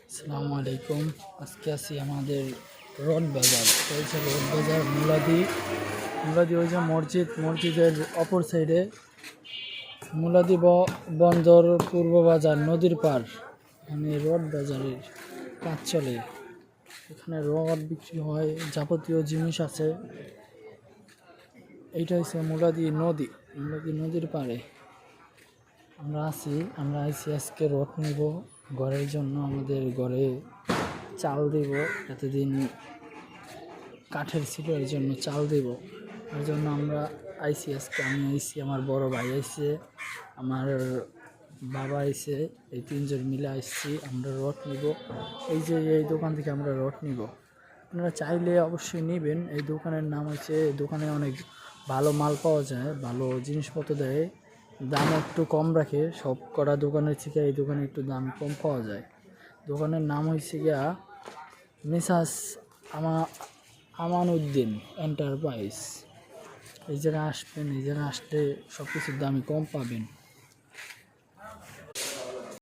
আসসালামু আলাইকুম। আজকে আছি আমাদের রড বাজার। ওই যে রড বাজার মুলাদি ওই যে মসজিদের অপর সাইডে মুলাদি বন্দর পূর্ব বাজার নদীর পার। এখানে রড বাজারের কাজ চলে। এখানে রড বিক্রি হয়, যাবতীয় জিনিস আছে। এইটা হচ্ছে মুলাদি নদীর পাড়ে আমরা আইছি আজকে রড নিব ঘরের জন্য। আমাদের ঘরে চাল দেব, এতদিন কাঠের ছিল, এর জন্য চাল দেব। এর জন্য আমরা আইছি আজকে। আমি আইছি, আমার বড় ভাই আইছে, আমার বাবা আইছে, এই তিনজন মিলে আইছি। আমরা রড নিব। এই দোকান থেকে আমরা রড নিব। আপনারা চাইলে অবশ্যই নেবেন। এই দোকানের নাম হচ্ছে, দোকানে অনেক ভালো মাল পাওয়া যায়, ভালো জিনিসপত্র দেয়, দাম একটু কম রাখে। সব কটা দোকানের থেকে এই দোকানে একটু দাম কম পাওয়া যায়। দোকানের নাম হয়েছে গিয়া মিসাস আমানউদ্দিন এন্টারপ্রাইজ। এই জায়গায় আসবেন, এই জায়গায় আসলে সব কিছুর দামই কম পাবেন।